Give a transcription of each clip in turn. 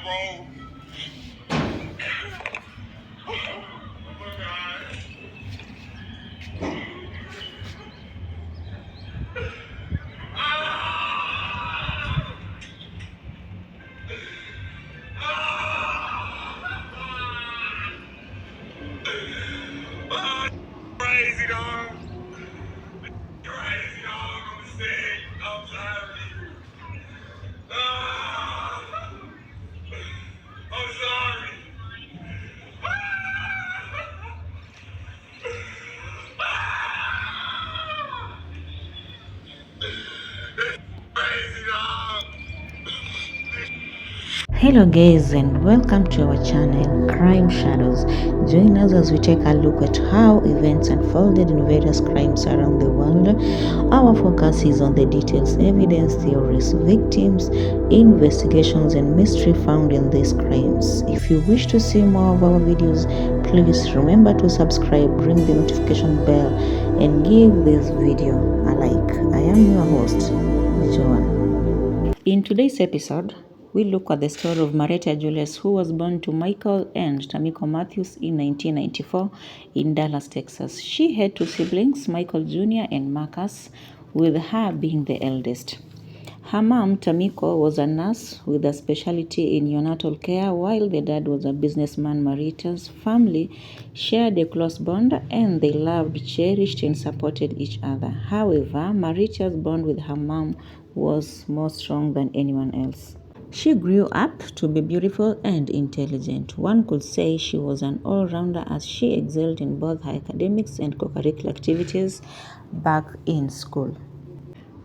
bro. Oh my God. Crazy dog. Crazy dog. I'm sick. I'm sorry. I'm sorry. Crazy dog. Hello guys and welcome to our channel Crime Shadows. Join us as we take a look at how events unfolded in various crimes around the world. Our focus is on the details, evidence, theories, victims, investigations and mystery found in these crimes. If you wish to see more of our videos, please remember to subscribe, ring the notification bell and give this video a like. I am your host, Joan. In today's episode, we look at the story of Marietta Julius, who was born to Michael and Tamiko Matthews in 1994 in Dallas, Texas. She had two siblings, Michael Jr. and Marcus, with her being the eldest. Her mom, Tamiko, was a nurse with a specialty in neonatal care, while the dad was a businessman. Marietta's family shared a close bond and they loved, cherished, and supported each other. However, Marietta's bond with her mom was more strong than anyone else. She grew up to be beautiful and intelligent. One could say she was an all-rounder as she excelled in both her academics and co-curricular activities back in school.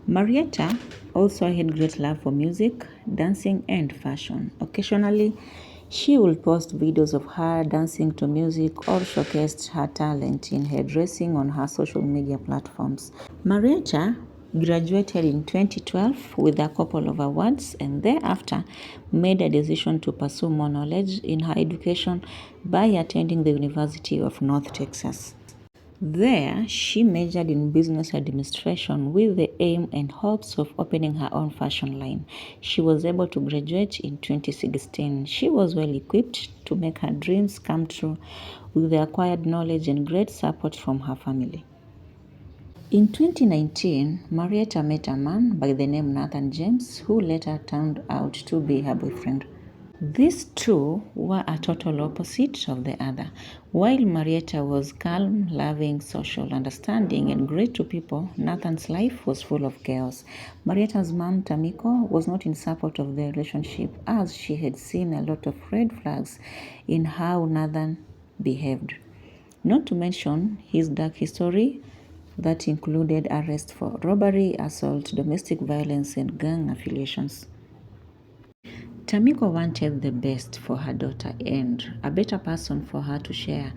Marietta also had great love for music, dancing, and fashion. Occasionally, she would post videos of her dancing to music or showcased her talent in hairdressing on her social media platforms. Marietta graduated in 2012 with a couple of awards and thereafter made a decision to pursue more knowledge in her education by attending the University of North Texas. There, she majored in business administration with the aim and hopes of opening her own fashion line. She was able to graduate in 2016. She was well equipped to make her dreams come true with the acquired knowledge and great support from her family. In 2019, Marietta met a man by the name Nathan James, who later turned out to be her boyfriend. These two were a total opposite of the other. While Marietta was calm, loving, social, understanding, and great to people, Nathan's life was full of chaos. Marietta's mom, Tamiko, was not in support of their relationship as she had seen a lot of red flags in how Nathan behaved. Not to mention his dark history that included arrest for robbery, assault, domestic violence, and gang affiliations. Tamiko wanted the best for her daughter and a better person for her to share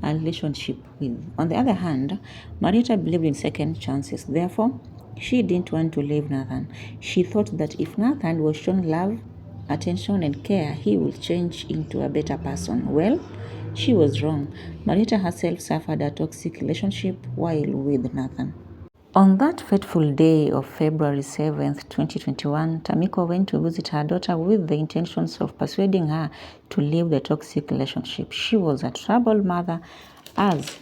a relationship with. On the other hand, Marietta believed in second chances. Therefore, she didn't want to leave Nathan. She thought that if Nathan was shown love, attention, and care, he would change into a better person. Well, she was wrong. Marietta herself suffered a toxic relationship while with Nathan. On that fateful day of February 7th, 2021, Tamiko went to visit her daughter with the intentions of persuading her to leave the toxic relationship. She was a troubled mother as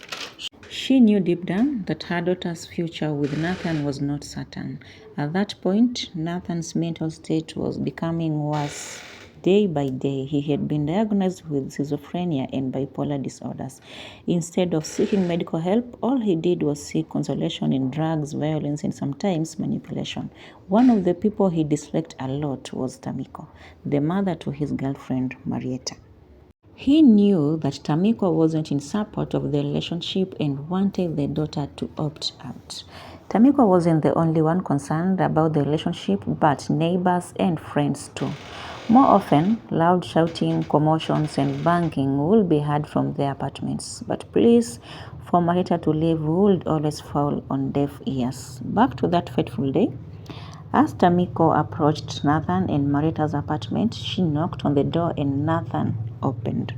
she knew deep down that her daughter's future with Nathan was not certain. At that point, Nathan's mental state was becoming worse. Day by day, he had been diagnosed with schizophrenia and bipolar disorders. Instead of seeking medical help, all he did was seek consolation in drugs, violence, and sometimes manipulation. One of the people he disliked a lot was Tamiko, the mother to his girlfriend, Marietta. He knew that Tamiko wasn't in support of the relationship and wanted the daughter to opt out. Tamiko wasn't the only one concerned about the relationship, but neighbors and friends too. More often, loud shouting, commotions, and banging would be heard from their apartments. But pleas for Marietta to leave would always fall on deaf ears. Back to that fateful day. As Tamiko approached Nathan and Marietta's apartment, she knocked on the door and Nathan opened.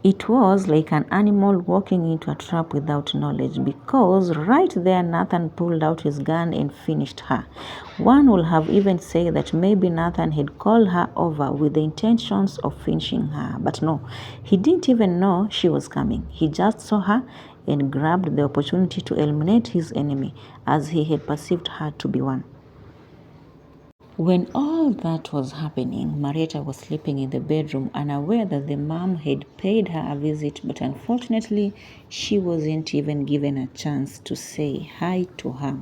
It was like an animal walking into a trap without knowledge, because right there Nathan pulled out his gun and finished her. One would have even said that maybe Nathan had called her over with the intentions of finishing her, but no, he didn't even know she was coming. He just saw her and grabbed the opportunity to eliminate his enemy, as he had perceived her to be one. When all that was happening, Marietta was sleeping in the bedroom, unaware that the mom had paid her a visit, but unfortunately, she wasn't even given a chance to say hi to her.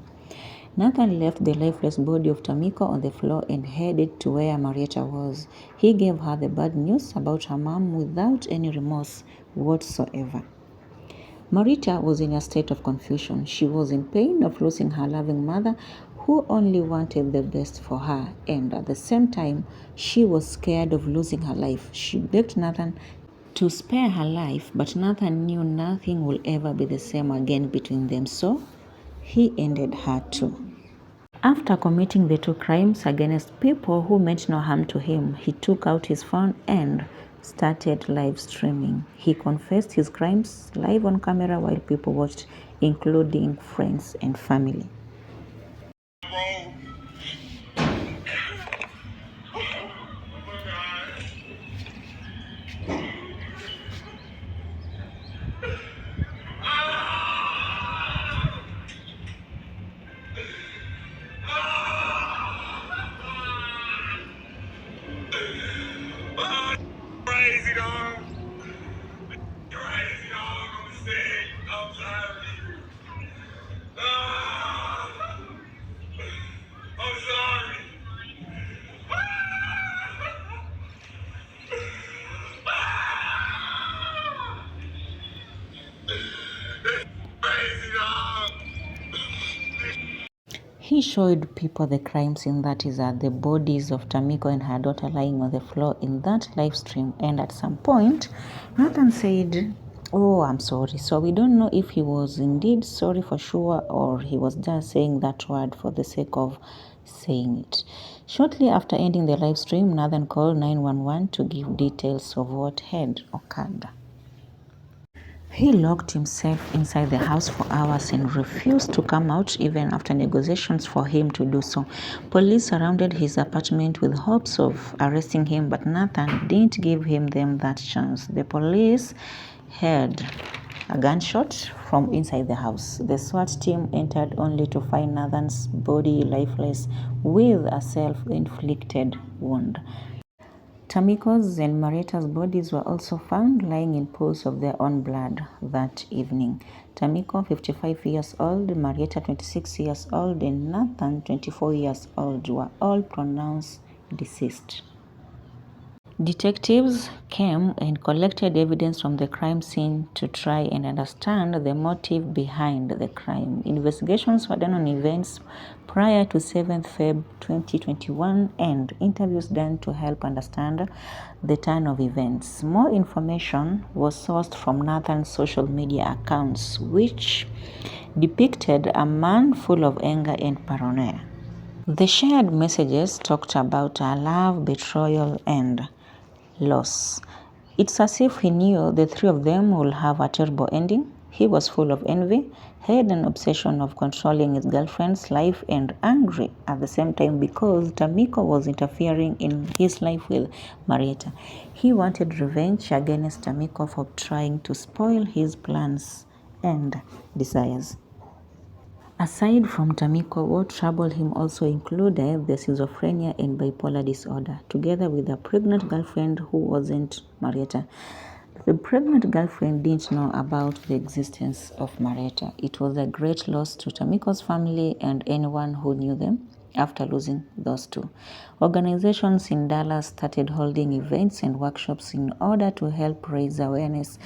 Nathan left the lifeless body of Tamiko on the floor and headed to where Marietta was. He gave her the bad news about her mom without any remorse whatsoever. Marietta was in a state of confusion. She was in pain of losing her loving mother, who only wanted the best for her, and at the same time, she was scared of losing her life. She begged Nathan to spare her life, but Nathan knew nothing will ever be the same again between them, so he ended her too. After committing the two crimes against people who meant no harm to him, he took out his phone and started live streaming. He confessed his crimes live on camera while people watched, including friends and family. Bro. Oh my God. Crazy dog. Crazy dog. I'm sick. I'm tired of you. I'm sorry. Crazy dog. He showed people the crime scene, that is, the bodies of Tamiko and her daughter lying on the floor in that live stream. And at some point, Nathan said, "Oh, I'm sorry." So we don't know if he was indeed sorry for sure, or he was just saying that word for the sake of saying it. Shortly after ending the live stream, Nathan called 911 to give details of what had occurred. He locked himself inside the house for hours and refused to come out even after negotiations for him to do so. Police surrounded his apartment with hopes of arresting him, but Nathan didn't give them that chance. The police heard a gunshot from inside the house. The SWAT team entered only to find Nathan's body lifeless with a self-inflicted wound. Tamiko's and Marietta's bodies were also found lying in pools of their own blood that evening. Tamiko, 55 years old, Marietta, 26 years old, and Nathan, 24 years old, were all pronounced deceased. Detectives came and collected evidence from the crime scene to try and understand the motive behind the crime. Investigations were done on events prior to 7th Feb 2021 and interviews done to help understand the turn of events. More information was sourced from Nathan's social media accounts, which depicted a man full of anger and paranoia. The shared messages talked about love, betrayal, and loss. It's as if he knew the three of them would have a terrible ending. He was full of envy, had an obsession of controlling his girlfriend's life, and angry at the same time because Tamiko was interfering in his life with Marietta. He wanted revenge against Tamiko for trying to spoil his plans and desires. Aside from Tamiko, what troubled him also included the schizophrenia and bipolar disorder, together with a pregnant girlfriend who wasn't Marietta. The pregnant girlfriend didn't know about the existence of Marietta. It was a great loss to Tamiko's family and anyone who knew them after losing those two. Organizations in Dallas started holding events and workshops in order to help raise awareness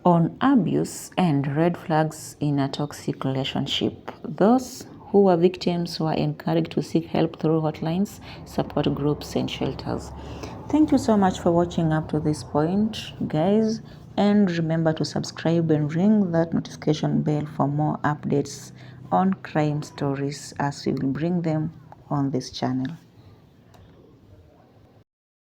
on abuse and red flags in a toxic relationship. Those who were victims were encouraged to seek help through hotlines, support groups, and shelters. Thank you so much for watching up to this point, guys. And remember to subscribe and ring that notification bell for more updates on crime stories as we will bring them on this channel.